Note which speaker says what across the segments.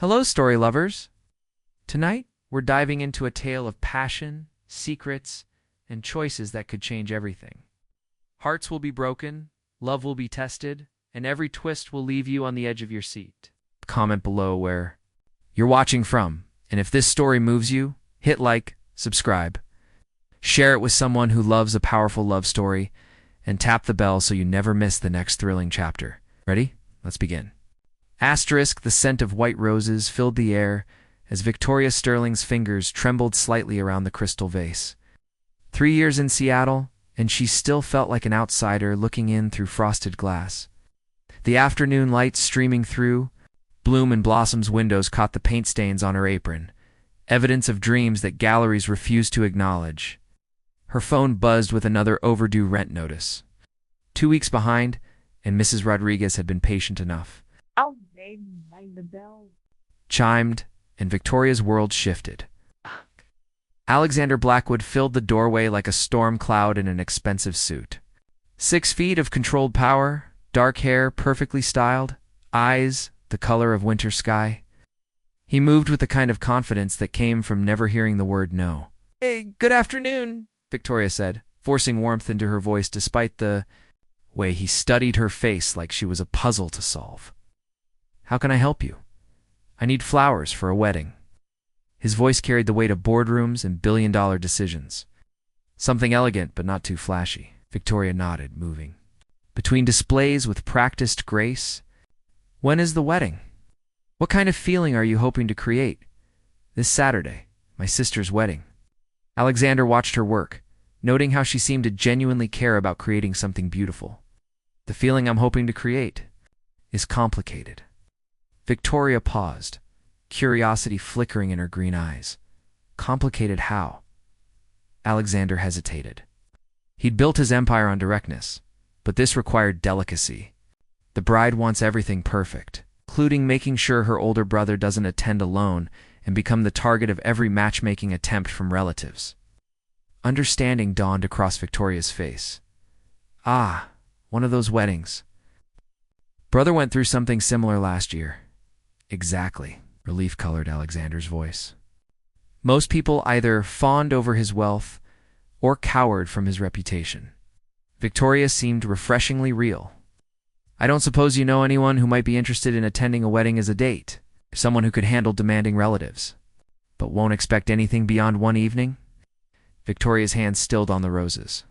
Speaker 1: Hello, story lovers! Tonight, we're diving into a tale of passion, secrets, and choices that could change everything. Hearts will be broken, love will be tested, and every twist will leave you on the edge of your seat. Comment below where you're watching from, and if this story moves you, hit like, subscribe. Share it with someone who loves a powerful love story, and tap the bell so you never miss the next thrilling chapter. Ready? Let's begin. Asterisk, the scent of white roses filled the air as Victoria Sterling's fingers trembled slightly around the crystal vase. 3 years in Seattle, and she still felt like an outsider looking in through frosted glass. The afternoon light streaming through Bloom and Blossom's windows caught the paint stains on her apron, evidence of dreams that galleries refused to acknowledge. Her phone buzzed with another overdue rent notice. 2 weeks behind, and Mrs. Rodriguez had been patient enough.
Speaker 2: "Oh, baby, ring the bell."
Speaker 1: Chimed, and Victoria's world shifted. Alexander Blackwood filled the doorway like a storm cloud in an expensive suit. 6 feet of controlled power, dark hair perfectly styled, eyes the color of winter sky. He moved with the kind of confidence that came from never hearing the word no. "Hey, good afternoon," Victoria said, forcing warmth into her voice despite the way he studied her face like she was a puzzle to solve. "How can I help you?" "I need flowers for a wedding." His voice carried the weight of boardrooms and billion-dollar decisions. "Something elegant but not too flashy." Victoria nodded, moving between displays with practiced grace. "When is the wedding? What kind of feeling are you hoping to create?" "This Saturday, my sister's wedding." Alexander watched her work, noting how she seemed to genuinely care about creating something beautiful. "The feeling I'm hoping to create is complicated." Victoria paused, curiosity flickering in her green eyes. Complicated how? Alexander hesitated. He'd built his empire on directness, but this required delicacy. The bride wants everything perfect, including making sure her older brother doesn't attend alone and become the target of every matchmaking attempt from relatives. Understanding dawned across Victoria's face. "Ah, one of those weddings. Brother went through something similar last year." "Exactly," relief colored Alexander's voice. "Most people either fawned over his wealth or cowered from his reputation." Victoria seemed refreshingly real. "I don't suppose you know anyone who might be interested in attending a wedding as a date? Someone who could handle demanding relatives, but won't expect anything beyond one evening?" Victoria's hand stilled on the roses.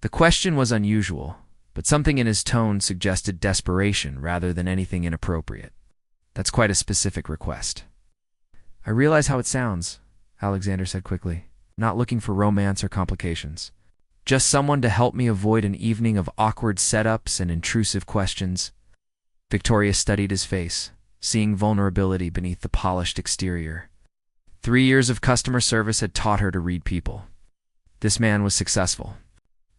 Speaker 1: The question was unusual, but something in his tone suggested desperation rather than anything inappropriate. "That's quite a specific request." "I realize how it sounds," Alexander said quickly, "not looking for romance or complications. Just someone to help me avoid an evening of awkward setups and intrusive questions." Victoria studied his face, seeing vulnerability beneath the polished exterior. 3 years of customer service had taught her to read people. This man was successful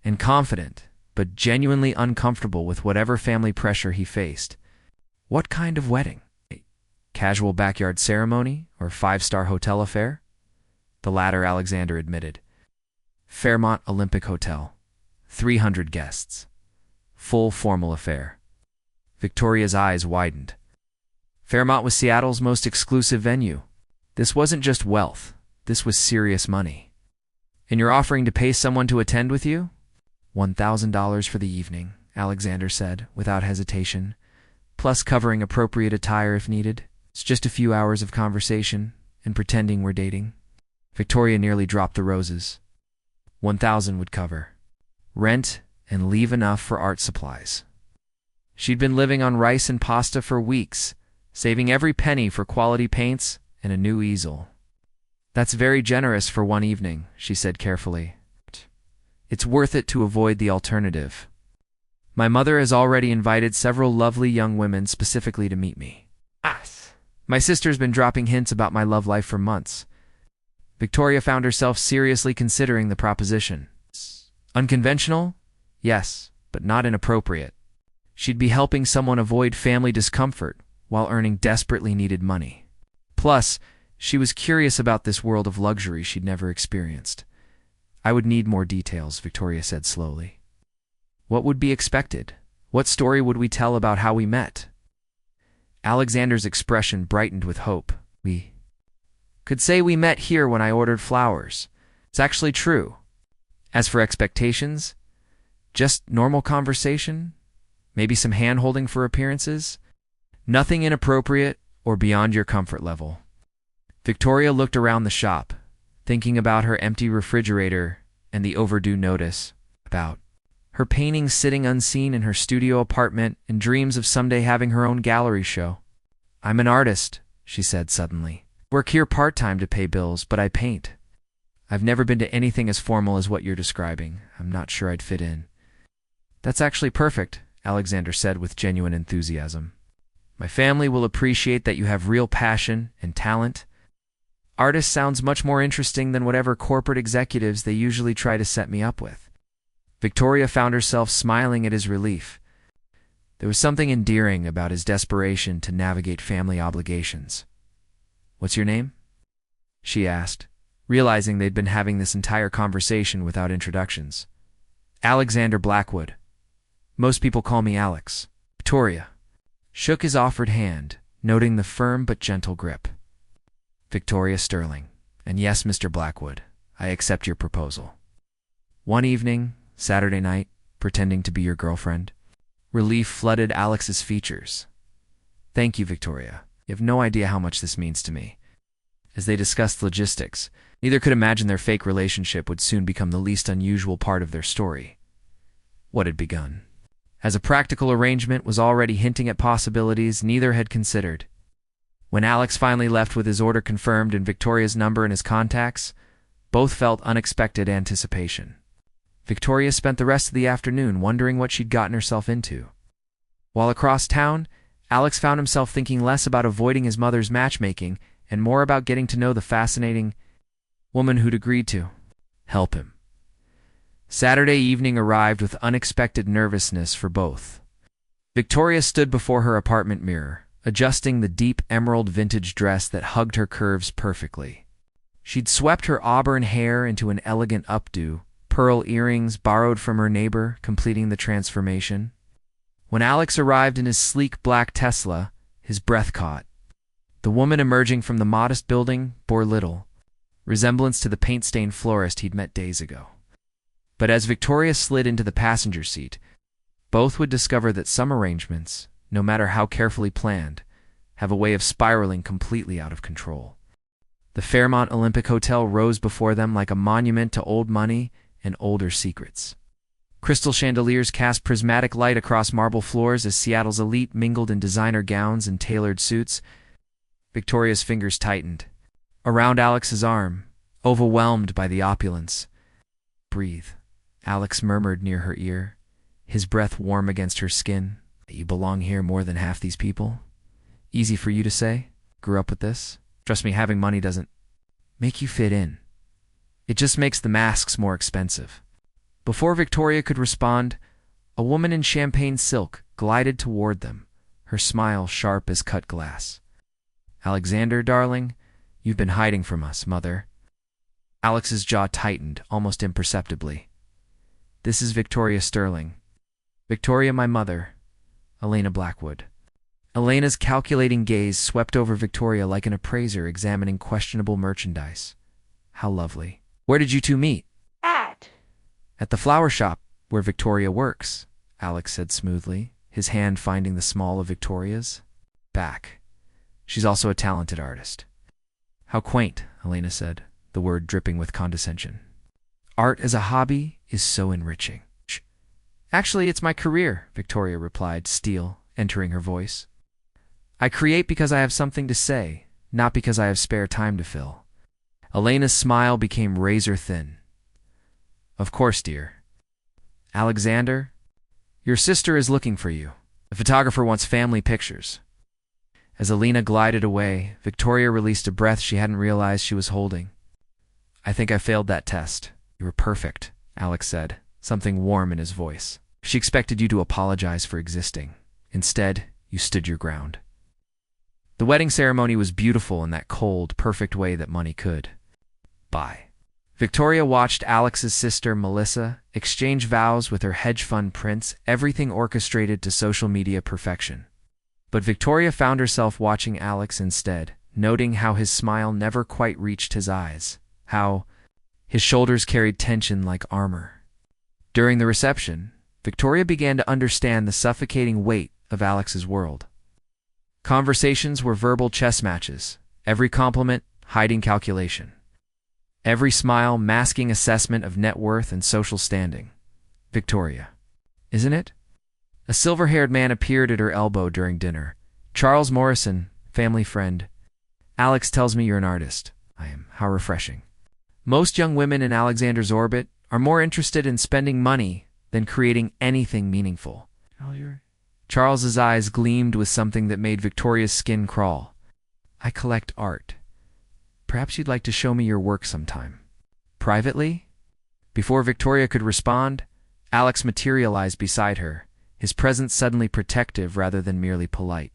Speaker 1: and confident, but genuinely uncomfortable with whatever family pressure he faced. What kind of wedding? A casual backyard ceremony or 5-star hotel affair? The latter, Alexander admitted. Fairmont Olympic Hotel. 300 guests. Full formal affair. Victoria's eyes widened. Fairmont was Seattle's most exclusive venue. This wasn't just wealth. This was serious money. "And you're offering to pay someone to attend with you?" $1,000 for the evening, Alexander said, without hesitation, plus covering appropriate attire if needed. "It's just a few hours of conversation and pretending we're dating." Victoria nearly dropped the roses. 1,000 would cover rent and leave enough for art supplies. She'd been living on rice and pasta for weeks, saving every penny for quality paints and a new easel. "That's very generous for one evening," she said carefully. "It's worth it to avoid the alternative. My mother has already invited several lovely young women specifically to meet me. My sister's been dropping hints about my love life for months." Victoria found herself seriously considering the proposition. Unconventional? Yes, but not inappropriate. She'd be helping someone avoid family discomfort while earning desperately needed money. Plus, she was curious about this world of luxury she'd never experienced. "I would need more details," Victoria said slowly. "What would be expected? What story would we tell about how we met?" Alexander's expression brightened with hope. We could say we met here when I ordered flowers. It's actually true. As for expectations, just normal conversation, maybe some hand-holding for appearances, nothing inappropriate or beyond your comfort level. Victoria looked around the shop, thinking about her empty refrigerator and the overdue notice, about her paintings sitting unseen in her studio apartment and dreams of someday having her own gallery show. "I'm an artist," she said suddenly. "Work here part-time to pay bills, but I paint. I've never been to anything as formal as what you're describing. I'm not sure I'd fit in." "That's actually perfect," Alexander said with genuine enthusiasm. "My family will appreciate that you have real passion and talent. Artist sounds much more interesting than whatever corporate executives they usually try to set me up with." Victoria found herself smiling at his relief. There was something endearing about his desperation to navigate family obligations. "What's your name?" she asked, realizing they'd been having this entire conversation without introductions. "Alexander Blackwood. Most people call me Alex." Victoria shook his offered hand, noting the firm but gentle grip. "Victoria Sterling. And yes, Mr. Blackwood, I accept your proposal." One evening, Saturday night, pretending to be your girlfriend. Relief flooded Alex's features. "Thank you, Victoria. You have no idea how much this means to me." As they discussed logistics, neither could imagine their fake relationship would soon become the least unusual part of their story. What had begun as a practical arrangement was already hinting at possibilities neither had considered. When Alex finally left with his order confirmed and Victoria's number in his contacts, both felt unexpected anticipation. Victoria spent the rest of the afternoon wondering what she'd gotten herself into. While across town, Alex found himself thinking less about avoiding his mother's matchmaking and more about getting to know the fascinating woman who'd agreed to help him. Saturday evening arrived with unexpected nervousness for both. Victoria stood before her apartment mirror, adjusting the deep emerald vintage dress that hugged her curves perfectly. She'd swept her auburn hair into an elegant updo, pearl earrings borrowed from her neighbor, completing the transformation. When Alex arrived in his sleek black Tesla, his breath caught. The woman emerging from the modest building bore little resemblance to the paint-stained florist he'd met days ago. But as Victoria slid into the passenger seat, both would discover that some arrangements, no matter how carefully planned, have a way of spiraling completely out of control. The Fairmont Olympic Hotel rose before them like a monument to old money and older secrets. Crystal chandeliers cast prismatic light across marble floors as Seattle's elite mingled in designer gowns and tailored suits. Victoria's fingers tightened around Alex's arm, overwhelmed by the opulence. "Breathe," Alex murmured near her ear, his breath warm against her skin. "You belong here more than half these people. Easy for you to say. Grew up with this. Trust me, having money doesn't make you fit in. It just makes the masks more expensive." Before Victoria could respond, a woman in champagne silk glided toward them, her smile sharp as cut glass. "Alexander, darling, you've been hiding from us, mother." Alex's jaw tightened almost imperceptibly. "This is Victoria Sterling. Victoria, my mother, Elena Blackwood." Elena's calculating gaze swept over Victoria like an appraiser examining questionable merchandise. "How lovely. Where did you two meet?" "At the flower shop where Victoria works," Alex said smoothly, his hand finding the small of Victoria's back. "She's also a talented artist." "How quaint," Elena said, the word dripping with condescension. "Art as a hobby is so enriching." "Actually, it's my career," Victoria replied, steel entering her voice. "I create because I have something to say, not because I have spare time to fill." Elena's smile became razor thin. "Of course, dear. Alexander, your sister is looking for you. The photographer wants family pictures." As Elena glided away, Victoria released a breath she hadn't realized she was holding. "I think I failed that test. You were perfect," Alex said, something warm in his voice. She expected you to apologize for existing. Instead, you stood your ground. The wedding ceremony was beautiful in that cold, perfect way that money could. Bye. Victoria watched Alex's sister, Melissa, exchange vows with her hedge fund prince, everything orchestrated to social media perfection. But Victoria found herself watching Alex instead, noting how his smile never quite reached his eyes, how his shoulders carried tension like armor. During the reception, Victoria began to understand the suffocating weight of Alex's world. Conversations were verbal chess matches, every compliment hiding calculation, every smile masking assessment of net worth and social standing. Victoria, isn't it? A silver-haired man appeared at her elbow during dinner. Charles Morrison, family friend. Alex tells me you're an artist. I am. How refreshing. Most young women in Alexander's orbit are more interested in spending money than creating anything meaningful. Charles's eyes gleamed with something that made Victoria's skin crawl. I collect art. Perhaps you'd like to show me your work sometime. Privately? Before Victoria could respond, Alex materialized beside her, his presence suddenly protective rather than merely polite.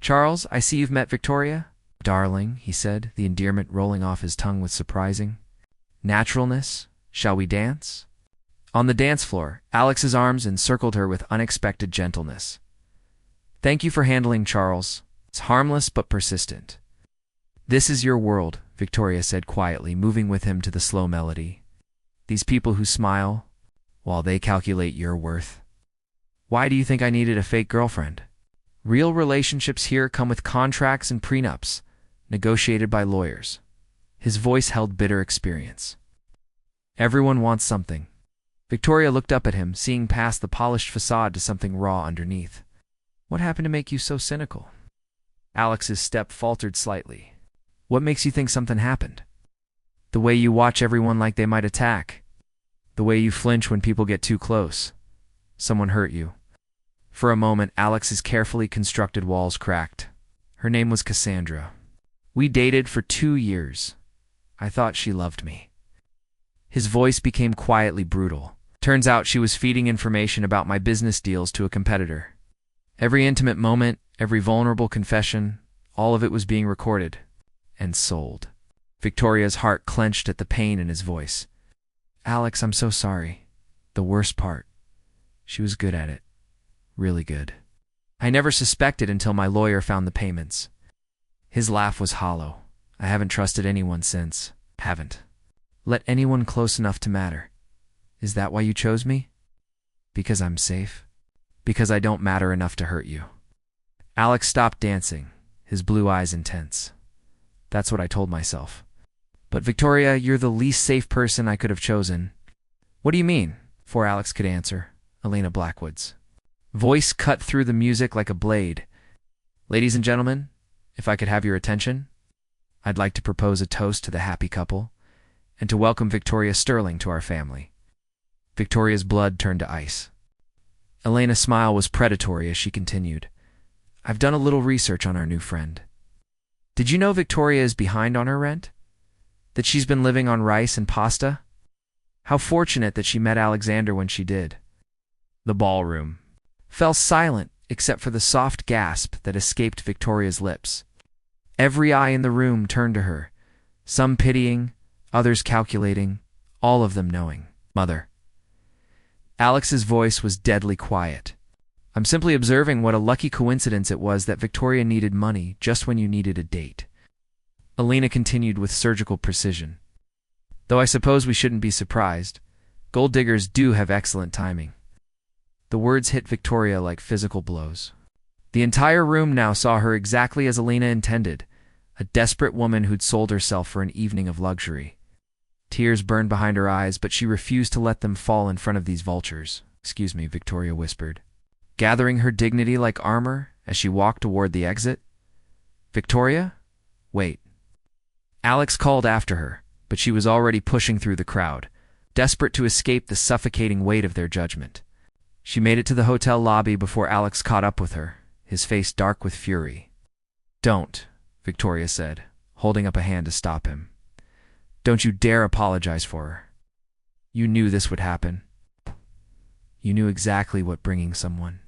Speaker 1: Charles, I see you've met Victoria. Darling, he said, the endearment rolling off his tongue with surprising naturalness. Shall we dance? On the dance floor, Alex's arms encircled her with unexpected gentleness. Thank you for handling Charles. It's harmless but persistent. This is your world, Victoria said quietly, moving with him to the slow melody. These people who smile while they calculate your worth. Why do you think I needed a fake girlfriend? Real relationships here come with contracts and prenups, negotiated by lawyers. His voice held bitter experience. Everyone wants something. Victoria looked up at him, seeing past the polished facade to something raw underneath. What happened to make you so cynical? Alex's step faltered slightly. What makes you think something happened? The way you watch everyone like they might attack. The way you flinch when people get too close. Someone hurt you. For a moment, Alex's carefully constructed walls cracked. Her name was Cassandra. We dated for 2 years. I thought she loved me. His voice became quietly brutal. Turns out she was feeding information about my business deals to a competitor. Every intimate moment, every vulnerable confession, all of it was being recorded and sold. Victoria's heart clenched at the pain in his voice. Alex, I'm so sorry. The worst part. She was good at it. Really good. I never suspected until my lawyer found the payments. His laugh was hollow. I haven't trusted anyone since. Haven't. Let anyone close enough to matter. Is that why you chose me? Because I'm safe? Because I don't matter enough to hurt you? Alex stopped dancing, his blue eyes intense. That's what I told myself. But Victoria, you're the least safe person I could have chosen. What do you mean? Before Alex could answer, Elena Blackwood's voice cut through the music like a blade. Ladies and gentlemen, if I could have your attention, I'd like to propose a toast to the happy couple and to welcome Victoria Sterling to our family. Victoria's blood turned to ice. Elena's smile was predatory as she continued. I've done a little research on our new friend. Did you know Victoria is behind on her rent? That she's been living on rice and pasta? How fortunate that she met Alexander when she did. The ballroom fell silent except for the soft gasp that escaped Victoria's lips. Every eye in the room turned to her, some pitying, others calculating, all of them knowing. Mother. Alex's voice was deadly quiet. I'm simply observing what a lucky coincidence it was that Victoria needed money just when you needed a date. Elena continued with surgical precision. Though I suppose we shouldn't be surprised. Gold diggers do have excellent timing. The words hit Victoria like physical blows. The entire room now saw her exactly as Elena intended, a desperate woman who'd sold herself for an evening of luxury. Tears burned behind her eyes, but she refused to let them fall in front of these vultures. Excuse me, Victoria whispered, gathering her dignity like armor as she walked toward the exit. Victoria? Wait. Alex called after her, but she was already pushing through the crowd, desperate to escape the suffocating weight of their judgment. She made it to the hotel lobby before Alex caught up with her, his face dark with fury. Don't, Victoria said, holding up a hand to stop him. Don't you dare apologize for her. You knew this would happen. You knew exactly what bringing someone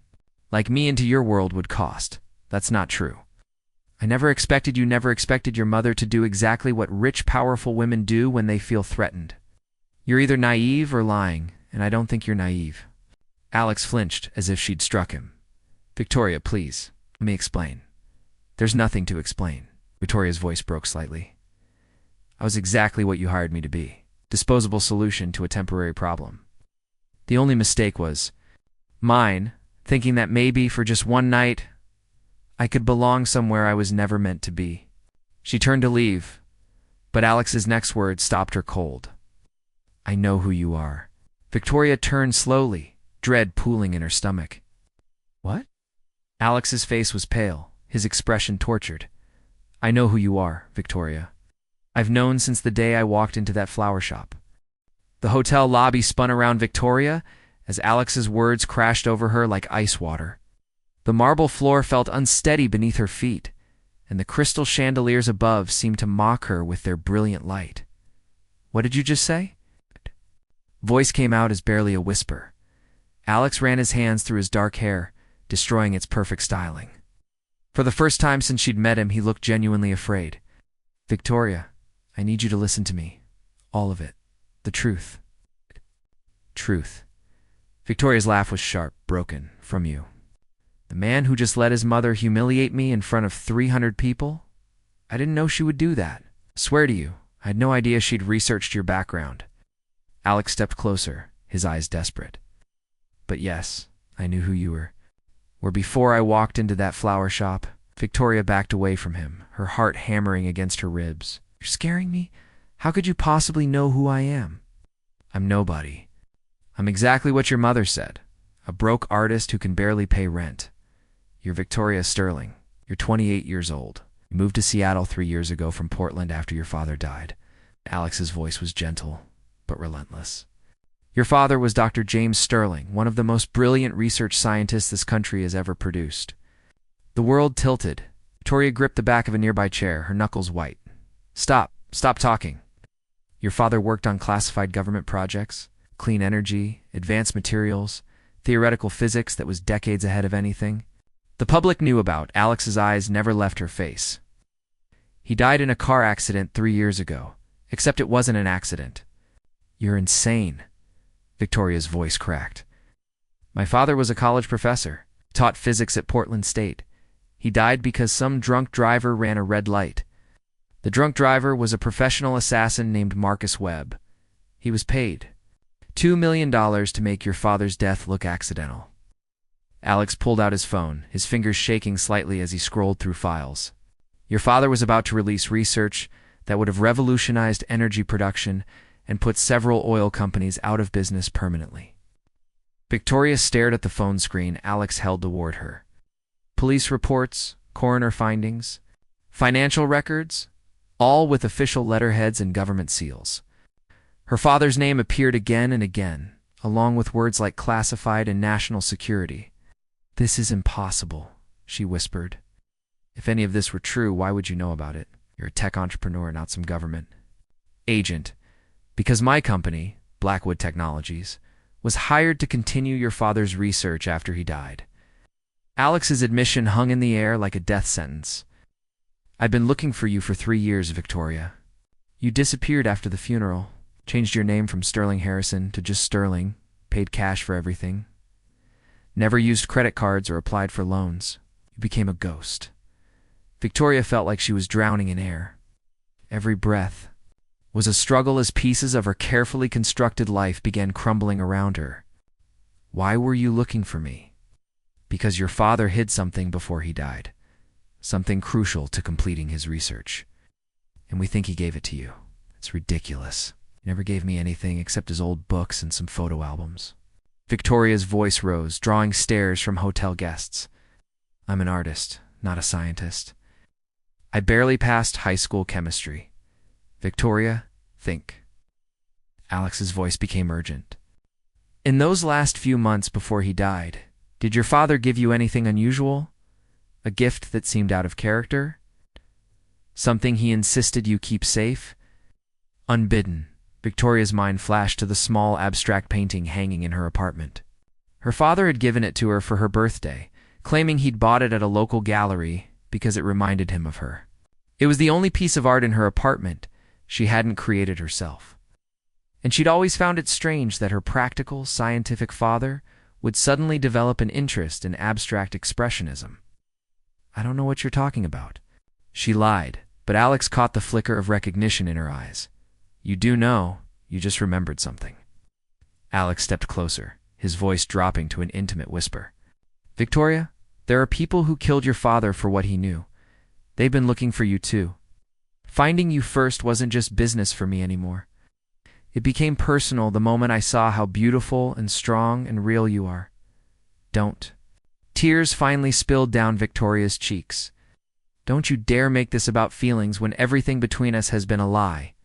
Speaker 1: like me into your world would cost. That's not true. I never expected your mother to do exactly what rich, powerful women do when they feel threatened. You're either naive or lying, and I don't think you're naive. Alex flinched as if she'd struck him. Victoria, please. Let me explain. There's nothing to explain. Victoria's voice broke slightly. I was exactly what you hired me to be. Disposable solution to a temporary problem. The only mistake was mine, thinking that maybe for just one night I could belong somewhere I was never meant to be. She turned to leave, but Alex's next words stopped her cold. I know who you are. Victoria turned slowly, dread pooling in her stomach. What? Alex's face was pale, his expression tortured. I know who you are, Victoria. I've known since the day I walked into that flower shop. The hotel lobby spun around Victoria as Alex's words crashed over her like ice water. The marble floor felt unsteady beneath her feet, and the crystal chandeliers above seemed to mock her with their brilliant light. What did you just say? Voice came out as barely a whisper. Alex ran his hands through his dark hair, destroying its perfect styling. For the first time since she'd met him, he looked genuinely afraid. Victoria, I need you to listen to me. All of it. The truth. Truth. Victoria's laugh was sharp, broken, from you. The man who just let his mother humiliate me in front of 300 people? I didn't know she would do that. Swear to you, I had no idea she'd researched your background. Alex stepped closer, his eyes desperate. But yes, I knew who you were. Where before I walked into that flower shop, Victoria backed away from him, her heart hammering against her ribs. You're scaring me? How could you possibly know who I am? I'm nobody. I'm exactly what your mother said. A broke artist who can barely pay rent. You're Victoria Sterling. You're 28 years old. You moved to Seattle 3 years ago from Portland after your father died. Alex's voice was gentle, but relentless. Your father was Dr. James Sterling, one of the most brilliant research scientists this country has ever produced. The world tilted. Victoria gripped the back of a nearby chair, her knuckles white. Stop talking. Your father worked on classified government projects, clean energy, advanced materials, theoretical physics that was decades ahead of anything. The public knew about. Alex's eyes never left her face. He died in a car accident 3 years ago, except it wasn't an accident. You're insane. Victoria's voice cracked. My father was a college professor, taught physics at Portland State. He died because some drunk driver ran a red light. The drunk driver was a professional assassin named Marcus Webb. He was paid $2 million to make your father's death look accidental. Alex pulled out his phone, his fingers shaking slightly as he scrolled through files. Your father was about to release research that would have revolutionized energy production and put several oil companies out of business permanently. Victoria stared at the phone screen Alex held toward her. Police reports, coroner findings, financial records, all with official letterheads and government seals. Her father's name appeared again and again, along with words like classified and national security. This is impossible, she whispered. If any of this were true, why would you know about it? You're a tech entrepreneur, not some government agent. Because my company, Blackwood Technologies, was hired to continue your father's research after he died. Alex's admission hung in the air like a death sentence. I've been looking for you for 3 years, Victoria. You disappeared after the funeral, changed your name from Sterling Harrison to just Sterling, paid cash for everything. Never used credit cards or applied for loans. You became a ghost. Victoria felt like she was drowning in air. Every breath was a struggle as pieces of her carefully constructed life began crumbling around her. Why were you looking for me? Because your father hid something before he died. Something crucial to completing his research. And we think he gave it to you. It's ridiculous. He never gave me anything except his old books and some photo albums. Victoria's voice rose, drawing stares from hotel guests. I'm an artist, not a scientist. I barely passed high school chemistry. Victoria, think. Alex's voice became urgent. In those last few months before he died, did your father give you anything unusual? A gift that seemed out of character? Something he insisted you keep safe? Unbidden, Victoria's mind flashed to the small abstract painting hanging in her apartment. Her father had given it to her for her birthday, claiming he'd bought it at a local gallery because it reminded him of her. It was the only piece of art in her apartment she hadn't created herself. And she'd always found it strange that her practical, scientific father would suddenly develop an interest in abstract expressionism. I don't know what you're talking about. She lied, but Alex caught the flicker of recognition in her eyes. You do know, you just remembered something. Alex stepped closer, his voice dropping to an intimate whisper. Victoria, there are people who killed your father for what he knew. They've been looking for you too. Finding you first wasn't just business for me anymore. It became personal the moment I saw how beautiful and strong and real you are. Don't. Tears finally spilled down Victoria's cheeks. Don't you dare make this about feelings when everything between us has been a lie.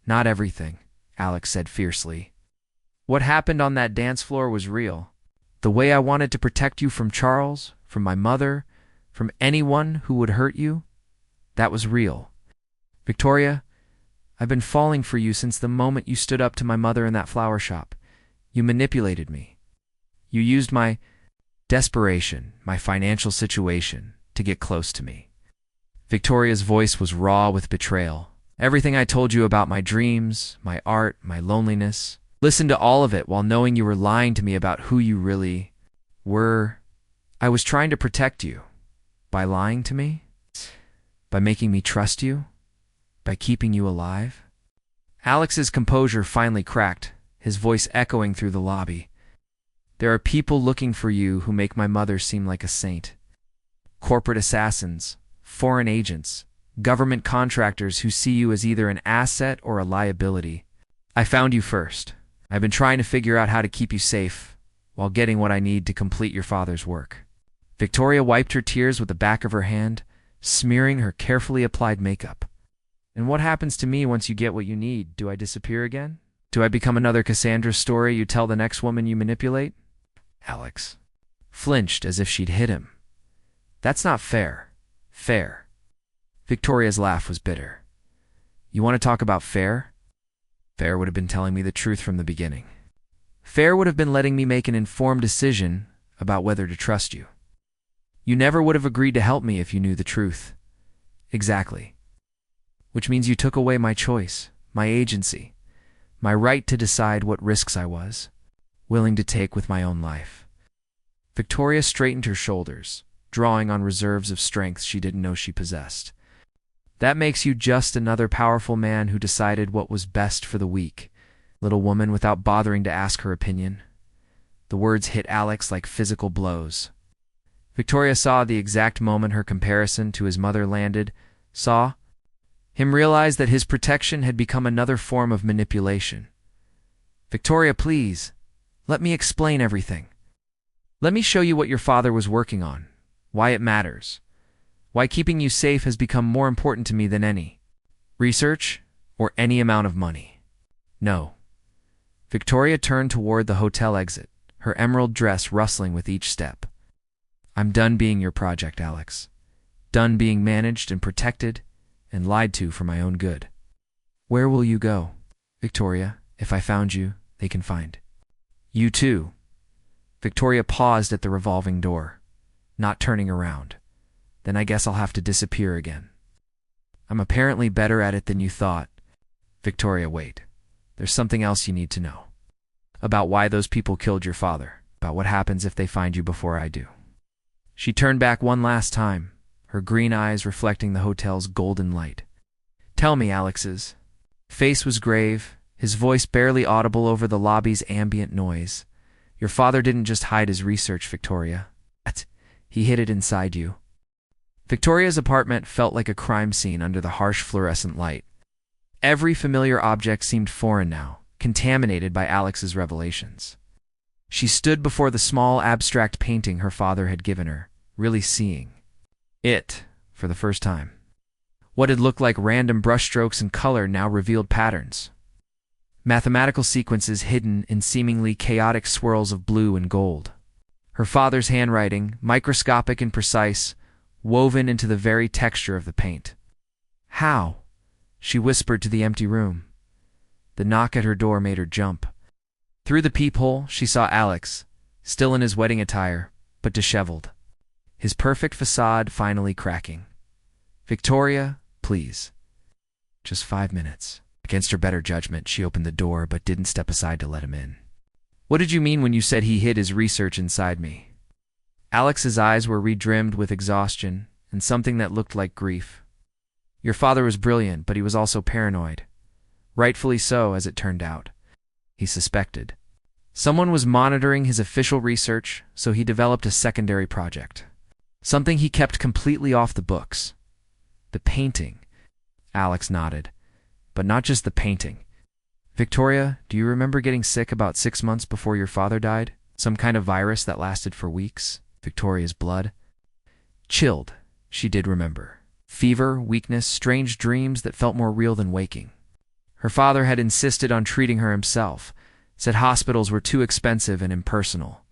Speaker 1: Not everything, Alex said fiercely. What happened on that dance floor was real. The way I wanted to protect you from Charles, from my mother, from anyone who would hurt you, that was real. Victoria, I've been falling for you since the moment you stood up to my mother in that flower shop. You manipulated me. You used my desperation, my financial situation, to get close to me. Victoria's voice was raw with betrayal. Everything I told you about my dreams, my art, my loneliness. Listen to all of it while knowing you were lying to me about who you really were. I was trying to protect you. By lying to me? By making me trust you? By keeping you alive? Alex's composure finally cracked, his voice echoing through the lobby. There are people looking for you who make my mother seem like a saint. Corporate assassins, foreign agents, government contractors who see you as either an asset or a liability. I found you first. I've been trying to figure out how to keep you safe while getting what I need to complete your father's work. Victoria wiped her tears with the back of her hand, smearing her carefully applied makeup. And what happens to me once you get what you need? Do I disappear again? Do I become another Cassandra story you tell the next woman you manipulate? Alex flinched as if she'd hit him. That's not fair. Fair. Victoria's laugh was bitter. You want to talk about fair? Fair would have been telling me the truth from the beginning. Fair would have been letting me make an informed decision about whether to trust you. You never would have agreed to help me if you knew the truth. Exactly. Which means you took away my choice, my agency, my right to decide what risks I was willing to take with my own life. Victoria straightened her shoulders, drawing on reserves of strength she didn't know she possessed. That makes you just another powerful man who decided what was best for the weak, little woman, without bothering to ask her opinion. The words hit Alex like physical blows. Victoria saw the exact moment her comparison to his mother landed, saw him realize that his protection had become another form of manipulation. Victoria, please, let me explain everything. Let me show you what your father was working on, why it matters, why keeping you safe has become more important to me than any research or any amount of money. No. Victoria turned toward the hotel exit, her emerald dress rustling with each step. I'm done being your project, Alex. Done being managed and protected and lied to for my own good. Where will you go? Victoria, if I found you, they can find you too. Victoria paused at the revolving door, not turning around. Then I guess I'll have to disappear again. I'm apparently better at it than you thought. Victoria, wait. There's something else you need to know. About why those people killed your father. About what happens if they find you before I do. She turned back one last time, her green eyes reflecting the hotel's golden light. Tell me, Alex's face was grave, his voice barely audible over the lobby's ambient noise. Your father didn't just hide his research, Victoria. He hid it inside you. Victoria's apartment felt like a crime scene under the harsh fluorescent light. Every familiar object seemed foreign now, contaminated by Alex's revelations. She stood before the small abstract painting her father had given her, really seeing it for the first time. What had looked like random brushstrokes and color now revealed patterns. Mathematical sequences hidden in seemingly chaotic swirls of blue and gold. Her father's handwriting, microscopic and precise, woven into the very texture of the paint. How? She whispered to the empty room. The knock at her door made her jump. Through the peephole, she saw Alex, still in his wedding attire, but disheveled. His perfect facade finally cracking. Victoria, please. Just 5 minutes. Against her better judgment, she opened the door but didn't step aside to let him in. What did you mean when you said he hid his research inside me? Alex's eyes were redrimmed with exhaustion, and something that looked like grief. Your father was brilliant, but he was also paranoid. Rightfully so, as it turned out. He suspected. Someone was monitoring his official research, so he developed a secondary project. Something he kept completely off the books. The painting. Alex nodded. But not just the painting. Victoria, do you remember getting sick about 6 months before your father died? Some kind of virus that lasted for weeks? Victoria's blood chilled. She did remember. Fever, weakness, strange dreams that felt more real than waking. Her father had insisted on treating her himself, said hospitals were too expensive and impersonal.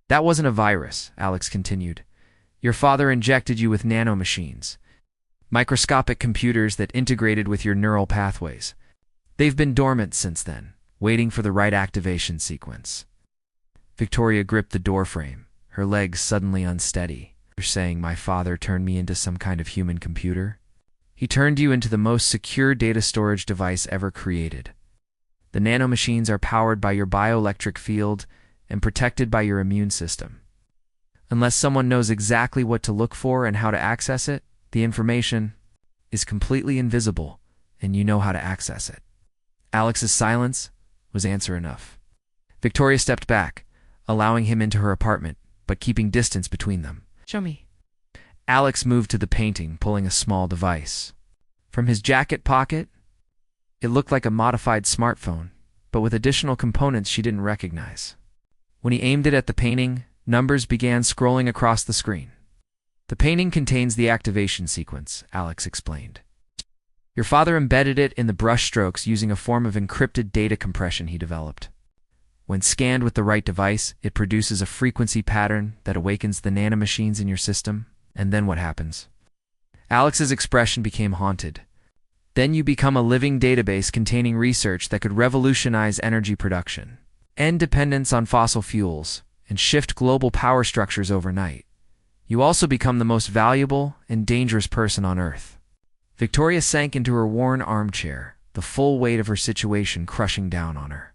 Speaker 1: That wasn't a virus, Alex continued. Your father injected you with nanomachines, microscopic computers that integrated with your neural pathways. They've been dormant since then, waiting for the right activation sequence. Victoria gripped the doorframe, her legs suddenly unsteady. You're saying my father turned me into some kind of human computer? He turned you into the most secure data storage device ever created. The nanomachines are powered by your bioelectric field and protected by your immune system. Unless someone knows exactly what to look for and how to access it, the information is completely invisible, and you know how to access it. Alex's silence was answer enough. Victoria stepped back, allowing him into her apartment, but keeping distance between them. Show me. Alex moved to the painting, pulling a small device. From his jacket pocket, it looked like a modified smartphone, but with additional components she didn't recognize. When he aimed it at the painting, numbers began scrolling across the screen. The painting contains the activation sequence, Alex explained. Your father embedded it in the brushstrokes using a form of encrypted data compression he developed. When scanned with the right device, it produces a frequency pattern that awakens the nanomachines in your system. And then what happens? Alex's expression became haunted. Then you become a living database containing research that could revolutionize energy production, end dependence on fossil fuels, and shift global power structures overnight. You also become the most valuable and dangerous person on Earth. Victoria sank into her worn armchair, the full weight of her situation crushing down on her.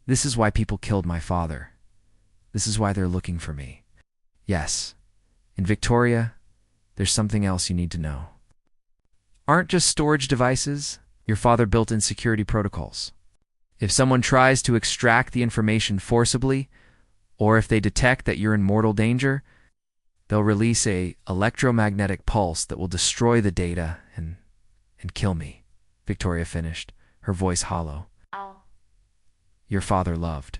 Speaker 1: This is why people killed my father. This is why they're looking for me. Yes. And Victoria, there's something else you need to know. Aren't just storage devices your father built in security protocols. If someone tries to extract the information forcibly, or if they detect that you're in mortal danger, they'll release a electromagnetic pulse that will destroy the data and kill me, Victoria finished, her voice hollow. Your father loved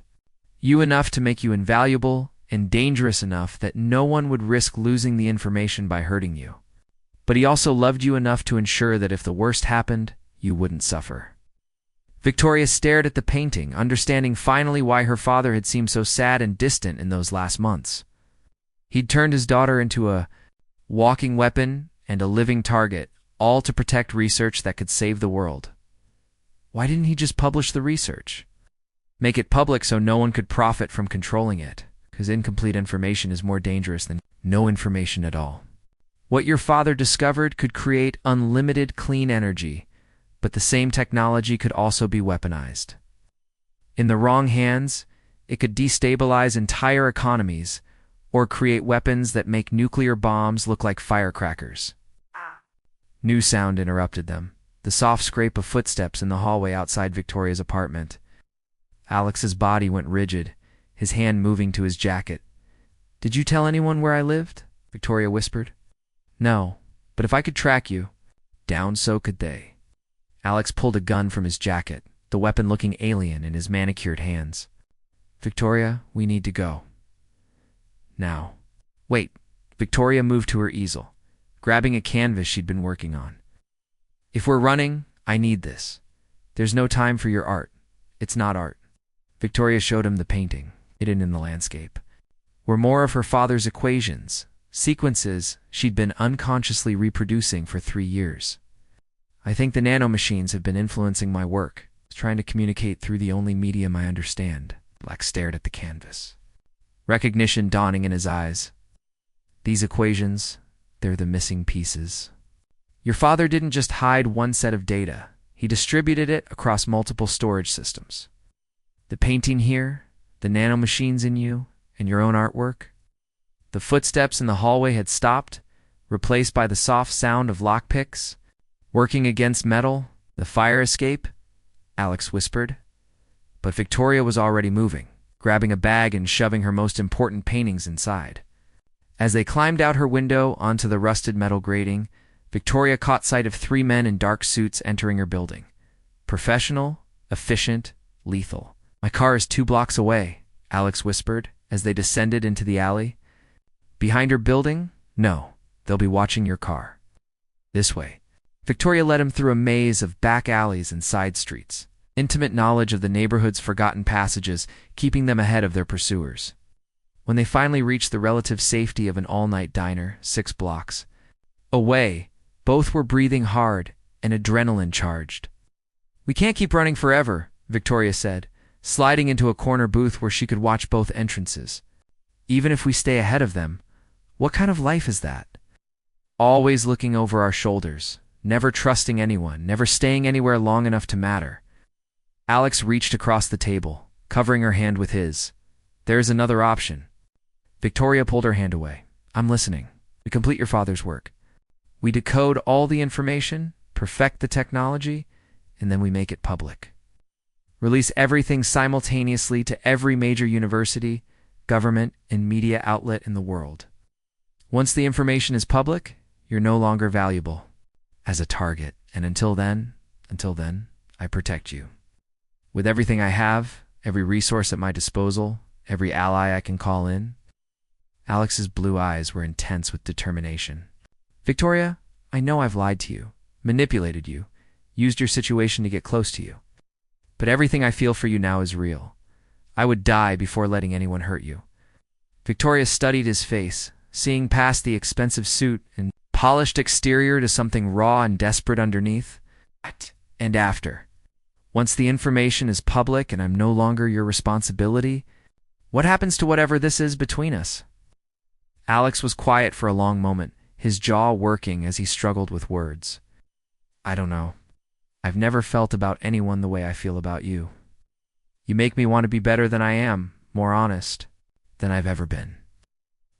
Speaker 1: you enough to make you invaluable and dangerous enough that no one would risk losing the information by hurting you. But he also loved you enough to ensure that if the worst happened, you wouldn't suffer. Victoria stared at the painting, understanding finally why her father had seemed so sad and distant in those last months. He'd turned his daughter into a walking weapon and a living target, all to protect research that could save the world. Why didn't he just publish the research? Make it public so no one could profit from controlling it, because incomplete information is more dangerous than no information at all. What your father discovered could create unlimited clean energy, but the same technology could also be weaponized. In the wrong hands, it could destabilize entire economies or create weapons that make nuclear bombs look like firecrackers. New sound interrupted them, the soft scrape of footsteps in the hallway outside Victoria's apartment. Alex's body went rigid, his hand moving to his jacket. Did you tell anyone where I lived? Victoria whispered. No, but if I could track you, down so could they. Alex pulled a gun from his jacket, the weapon looking alien in his manicured hands. Victoria, we need to go. Now. Wait. Victoria moved to her easel, grabbing a canvas she'd been working on. If we're running, I need this. There's no time for your art. It's not art. Victoria showed him the painting, hidden in the landscape. Were more of her father's equations, sequences she'd been unconsciously reproducing for 3 years. I think the nanomachines have been influencing my work, trying to communicate through the only medium I understand. Black stared at the canvas, recognition dawning in his eyes. These equations, they're the missing pieces. Your father didn't just hide one set of data. He distributed it across multiple storage systems. The painting here, the nanomachines in you, and your own artwork. The footsteps in the hallway had stopped, replaced by the soft sound of lockpicks. Working against metal, the fire escape, Alex whispered. But Victoria was already moving, grabbing a bag and shoving her most important paintings inside. As they climbed out her window onto the rusted metal grating, Victoria caught sight of three men in dark suits entering her building. Professional, efficient, lethal. "My car is 2 blocks away," Alex whispered as they descended into the alley. "Behind her building? No, they'll be watching your car. This way." Victoria led him through a maze of back alleys and side streets, intimate knowledge of the neighborhood's forgotten passages, keeping them ahead of their pursuers. When they finally reached the relative safety of an all-night diner, 6 blocks away, both were breathing hard and adrenaline charged. "We can't keep running forever," Victoria said, sliding into a corner booth where she could watch both entrances. "Even if we stay ahead of them, what kind of life is that? Always looking over our shoulders, never trusting anyone, never staying anywhere long enough to matter." Alex reached across the table, covering her hand with his. "There's another option." Victoria pulled her hand away. "I'm listening. We complete your father's work. We decode all the information, perfect the technology, and then we make it public. Release everything simultaneously to every major university, government, and media outlet in the world. Once the information is public, you're no longer valuable as a target, and until then, I protect you. With everything I have, every resource at my disposal, every ally I can call in." Alex's blue eyes were intense with determination. "Victoria, I know I've lied to you, manipulated you, used your situation to get close to you. But everything I feel for you now is real. I would die before letting anyone hurt you." Victoria studied his face, seeing past the expensive suit and polished exterior to something raw and desperate underneath. "And after? Once the information is public and I'm no longer your responsibility, what happens to whatever this is between us?" Alex was quiet for a long moment, his jaw working as he struggled with words. "I don't know. I've never felt about anyone the way I feel about you. You make me want to be better than I am, more honest than I've ever been.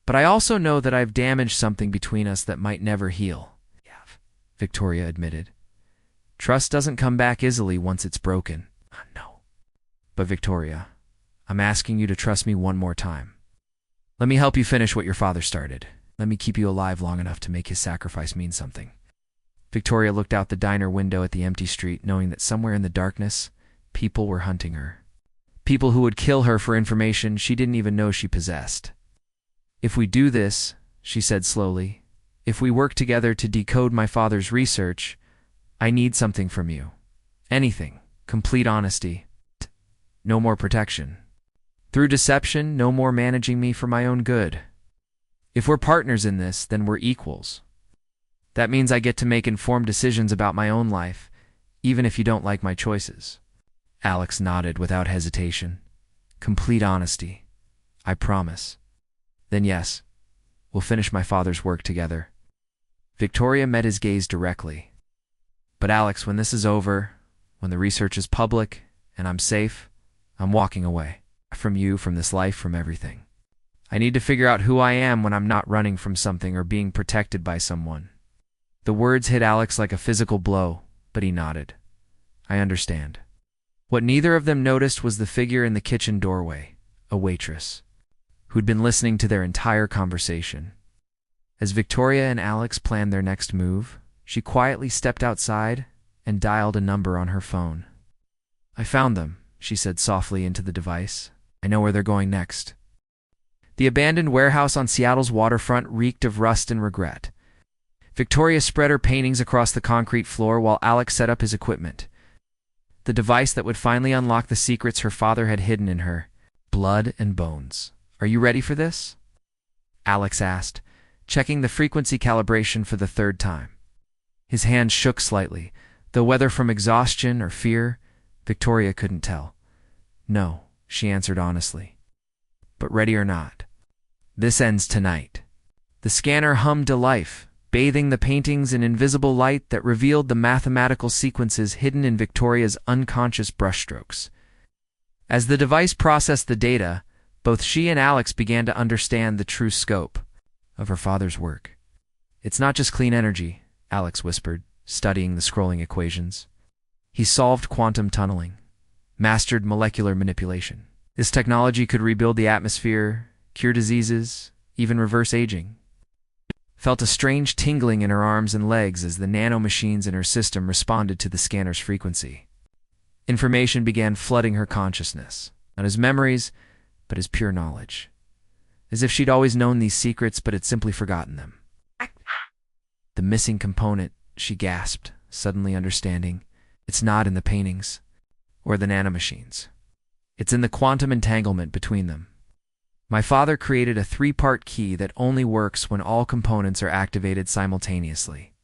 Speaker 1: But I also know that I've damaged something between us that might never heal." "Yeah," Victoria admitted. "Trust doesn't come back easily once it's broken." "No. But Victoria, I'm asking you to trust me one more time. Let me help you finish what your father started. Let me keep you alive long enough to make his sacrifice mean something." Victoria looked out the diner window at the empty street, knowing that somewhere in the darkness, people were hunting her. People who would kill her for information she didn't even know she possessed. "If we do this," she said slowly, "if we work together to decode my father's research, I need something from you. Anything. Complete honesty. No more protection. Through deception, no more managing me for my own good. If we're partners in this, then we're equals. That means I get to make informed decisions about my own life, even if you don't like my choices." Alex nodded without hesitation. "Complete honesty. I promise. Then yes, we'll finish my father's work together." Victoria met his gaze directly. "But Alex, when this is over, when the research is public, and I'm safe, I'm walking away. From you, from this life, from everything. I need to figure out who I am when I'm not running from something or being protected by someone." The words hit Alex like a physical blow, but he nodded. "I understand." What neither of them noticed was the figure in the kitchen doorway, a waitress, who'd been listening to their entire conversation. As Victoria and Alex planned their next move, she quietly stepped outside and dialed a number on her phone. "I found them," she said softly into the device. "I know where they're going next." The abandoned warehouse on Seattle's waterfront reeked of rust and regret. Victoria spread her paintings across the concrete floor while Alex set up his equipment. The device that would finally unlock the secrets her father had hidden in her. Blood and bones. "Are you ready for this?" Alex asked, checking the frequency calibration for the 3rd time. His hand shook slightly, though whether from exhaustion or fear, Victoria couldn't tell. "No," she answered honestly. "But ready or not, this ends tonight." The scanner hummed to life, bathing the paintings in invisible light that revealed the mathematical sequences hidden in Victoria's unconscious brushstrokes. As the device processed the data, both she and Alex began to understand the true scope of her father's work. It's not just clean energy, Alex whispered, studying the scrolling equations. He solved quantum tunneling, mastered molecular manipulation. This technology could rebuild the atmosphere, cure diseases, even reverse aging. Felt a strange tingling in her arms and legs as the nanomachines in her system responded to the scanner's frequency. Information began flooding her consciousness, not as memories, but as pure knowledge. As if she'd always known these secrets but had simply forgotten them. The missing component, she gasped, suddenly understanding. It's not in the paintings or the nanomachines. It's in the quantum entanglement between them. My father created a 3-part key that only works when all components are activated simultaneously.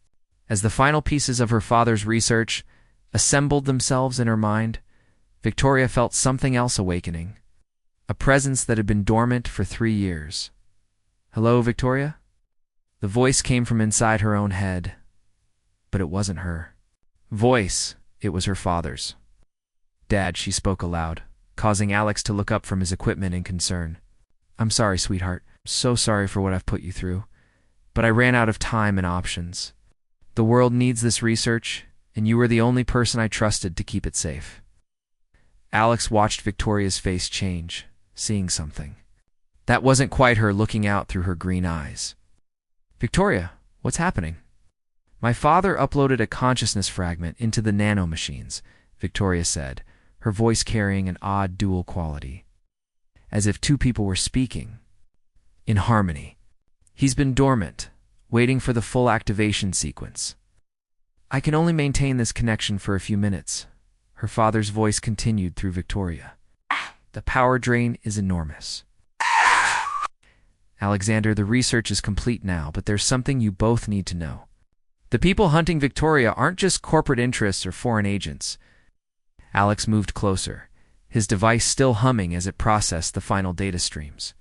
Speaker 1: As the final pieces of her father's research assembled themselves in her mind, Victoria felt something else awakening, a presence that had been dormant for 3 years. "Hello, Victoria?" The voice came from inside her own head, but it wasn't her voice, it was her father's. "Dad," she spoke aloud, causing Alex to look up from his equipment in concern. "I'm sorry, sweetheart. So sorry for what I've put you through. But I ran out of time and options. The world needs this research, and you were the only person I trusted to keep it safe." Alex watched Victoria's face change, seeing something. That wasn't quite her looking out through her green eyes. "Victoria, what's happening?" "My father uploaded a consciousness fragment into the nanomachines," Victoria said, her voice carrying an odd dual quality, as if 2 people were speaking in harmony. "He's been dormant, waiting for the full activation sequence. I can only maintain this connection for a few minutes," her father's voice continued through Victoria. "The power drain is enormous. Alexander, the research is complete now, but there's something you both need to know. The people hunting Victoria aren't just corporate interests or foreign agents." Alex moved closer, his device still humming as it processed the final data streams.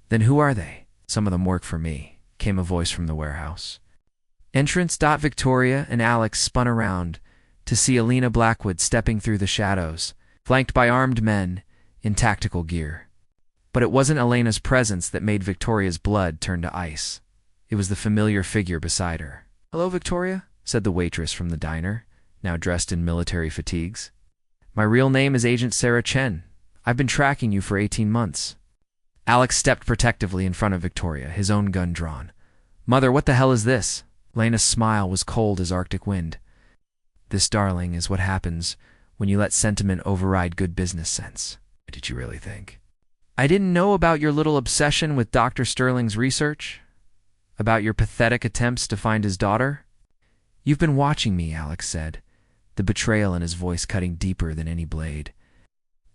Speaker 1: "Then who are they?" "Some of them work for me," came a voice from the warehouse. Entrance. Victoria and Alex spun around to see Alexander Blackwood stepping through the shadows, flanked by armed men in tactical gear. But it wasn't Elena's presence that made Victoria's blood turn to ice. It was the familiar figure beside her. "Hello, Victoria," said the waitress from the diner, now dressed in military fatigues. "My real name is Agent Sarah Chen. I've been tracking you for 18 months. Alex stepped protectively in front of Victoria, his own gun drawn. "Mother, what the hell is this?" Lena's smile was cold as Arctic wind. "This, darling, is what happens when you let sentiment override good business sense." "What did you really think?" "I didn't know about your little obsession with Dr. Sterling's research? About your pathetic attempts to find his daughter?" "You've been watching me," Alex said, the betrayal in his voice cutting deeper than any blade.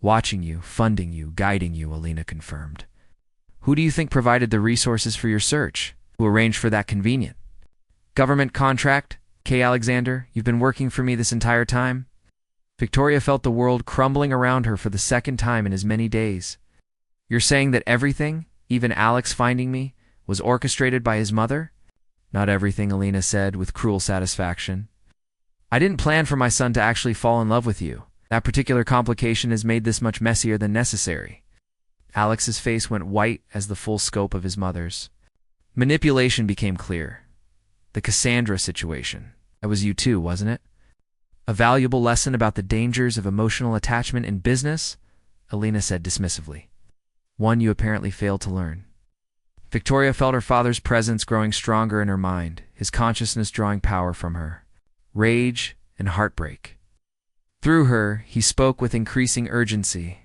Speaker 1: "Watching you, funding you, guiding you," Alina confirmed. "Who do you think provided the resources for your search? Who arranged for that convenient government contract? K. Alexander, you've been working for me this entire time?" Victoria felt the world crumbling around her for the second time in as many days. "You're saying that everything, even Alex finding me, was orchestrated by his mother?" "Not everything," Alina said with cruel satisfaction. "I didn't plan for my son to actually fall in love with you. That particular complication has made this much messier than necessary." Alex's face went white as the full scope of his mother's. Manipulation became clear. The Cassandra situation. That was you too, wasn't it? "A valuable lesson about the dangers of emotional attachment in business?" Alina said dismissively. "One you apparently failed to learn." Victoria felt her father's presence growing stronger in her mind, his consciousness drawing power from her. Rage and heartbreak. Through her, he spoke with increasing urgency.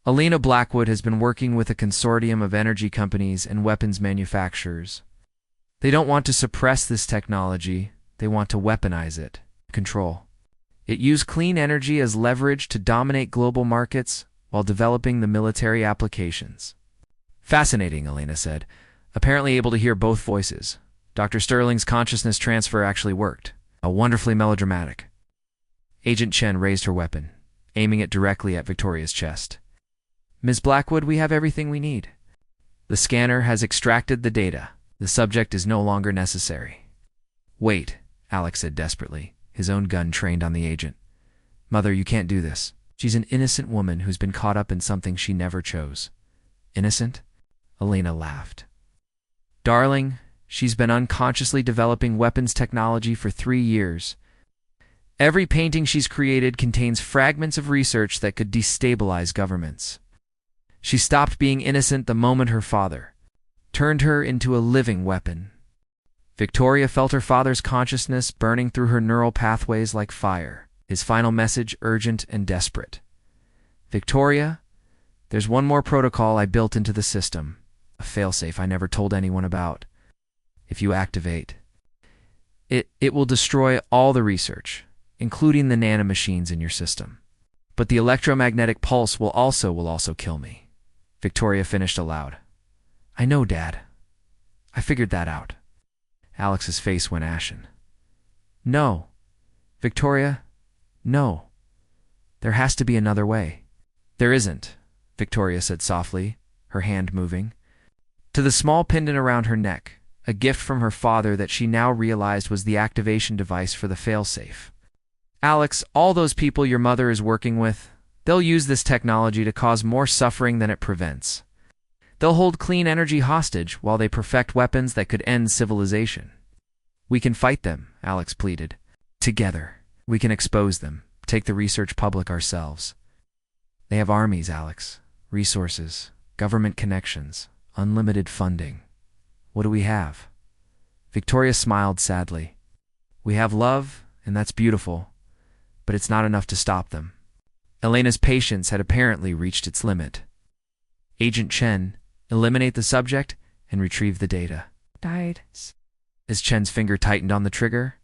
Speaker 1: "Alexander Blackwood has been working with a consortium of energy companies and weapons manufacturers. They don't want to suppress this technology, they want to weaponize it. Control. It used clean energy as leverage to dominate global markets while developing the military applications." "Fascinating," Alina said, apparently able to hear both voices. "Dr. Sterling's consciousness transfer actually worked. How wonderfully melodramatic." Agent Chen raised her weapon, aiming it directly at Victoria's chest. "Ms. Blackwood, we have everything we need. The scanner has extracted the data. The subject is no longer necessary." "Wait," Alex said desperately, his own gun trained on the agent. "Mother, you can't do this. She's an innocent woman who's been caught up in something she never chose." "Innocent?" Alina laughed. "Darling, She's been unconsciously developing weapons technology for 3 years. Every painting she's created contains fragments of research that could destabilize governments. She stopped being innocent the moment her father turned her into a living weapon. Victoria felt her father's consciousness burning through her neural pathways like fire, his final message urgent and desperate. Victoria, there's one more protocol I built into the system, a failsafe I never told anyone about. If you activate, it will destroy all the research, including the nanomachines in your system. But the electromagnetic pulse will also kill me. Victoria finished aloud. I know, Dad. I figured that out. Alex's face went ashen. No. Victoria, no. There has to be another way. There isn't, Victoria said softly, her hand moving to the small pendant around her neck, a gift from her father that she now realized was the activation device for the failsafe. Alex, all those people your mother is working with, they'll use this technology to cause more suffering than it prevents. They'll hold clean energy hostage while they perfect weapons that could end civilization. We can fight them, Alex pleaded. Together, we can expose them, take the research public ourselves. They have armies, Alex, resources, government connections, unlimited funding. What do we have? Victoria smiled sadly. We have love, and that's beautiful, but it's not enough to stop them. Elena's patience had apparently reached its limit. Agent Chen, eliminate the subject and retrieve the data.
Speaker 2: Died.
Speaker 1: As Chen's finger tightened on the trigger,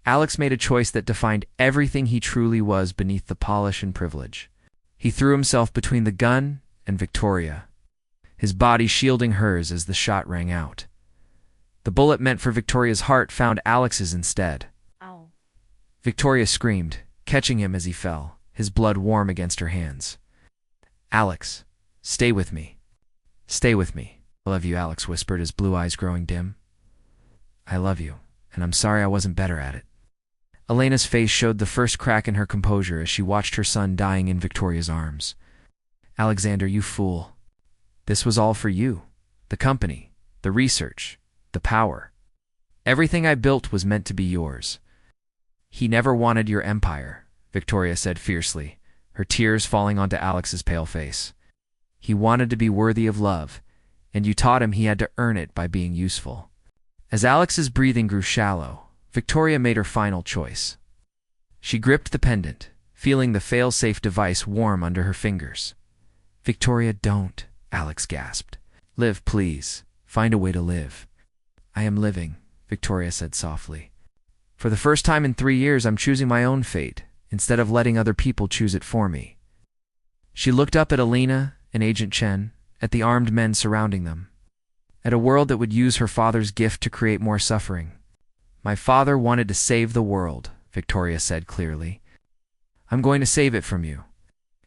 Speaker 1: Alex made a choice that defined everything he truly was beneath the polish and privilege. He threw himself between the gun and Victoria, his body shielding hers as the shot rang out. The bullet meant for Victoria's heart found Alex's instead.
Speaker 2: Ow.
Speaker 1: Victoria screamed, catching him as he fell, his blood warm against her hands. Alex, stay with me. Stay with me. I love you, Alex whispered, his blue eyes growing dim. I love you, and I'm sorry I wasn't better at it. Elena's face showed the first crack in her composure as she watched her son dying in Victoria's arms. Alexander, you fool. This was all for you. The company, the research, the power. Everything I built was meant to be yours. He never wanted your empire, Victoria said fiercely, her tears falling onto Alex's pale face. He wanted to be worthy of love, and you taught him he had to earn it by being useful. As Alex's breathing grew shallow, Victoria made her final choice. She gripped the pendant, feeling the fail-safe device warm under her fingers. Victoria, don't, Alex gasped. Live, please. Find a way to live. I am living, Victoria said softly. For the first time in 3 years, I'm choosing my own fate, instead of letting other people choose it for me. She looked up at Elena and Agent Chen, at the armed men surrounding them, at a world that would use her father's gift to create more suffering. My father wanted to save the world, Victoria said clearly. I'm going to save it from you.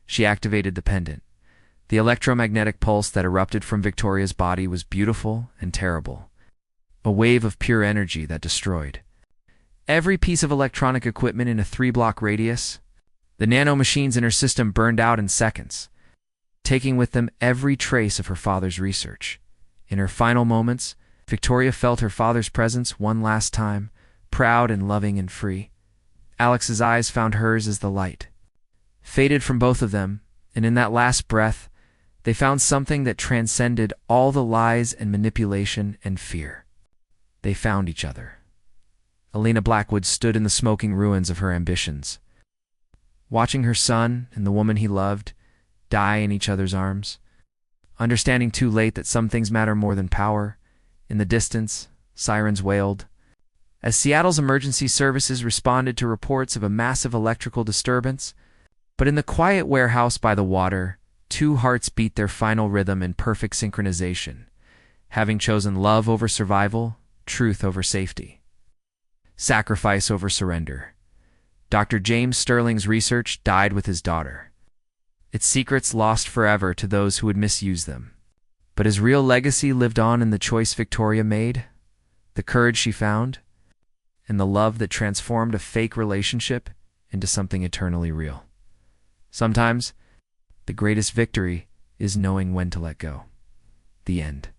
Speaker 1: She activated the pendant. The electromagnetic pulse that erupted from Victoria's body was beautiful and terrible, a wave of pure energy that destroyed every piece of electronic equipment in a 3-block radius. The nanomachines in her system burned out in seconds, taking with them every trace of her father's research. In her final moments, Victoria felt her father's presence one last time, proud and loving and free. Alex's eyes found hers as the light faded from both of them, and in that last breath, they found something that transcended all the lies and manipulation and fear. They found each other. Elena Blackwood stood in the smoking ruins of her ambitions, watching her son and the woman he loved die in each other's arms, understanding too late that some things matter more than power. In the distance, sirens wailed, as Seattle's emergency services responded to reports of a massive electrical disturbance. But in the quiet warehouse by the water, 2 hearts beat their final rhythm in perfect synchronization, having chosen love over survival, truth over safety, sacrifice over surrender. Dr. James Sterling's research died with his daughter, its secrets lost forever to those who would misuse them. But his real legacy lived on in the choice Victoria made, the courage she found, and the love that transformed a fake relationship into something eternally real. Sometimes, the greatest victory is knowing when to let go. The end.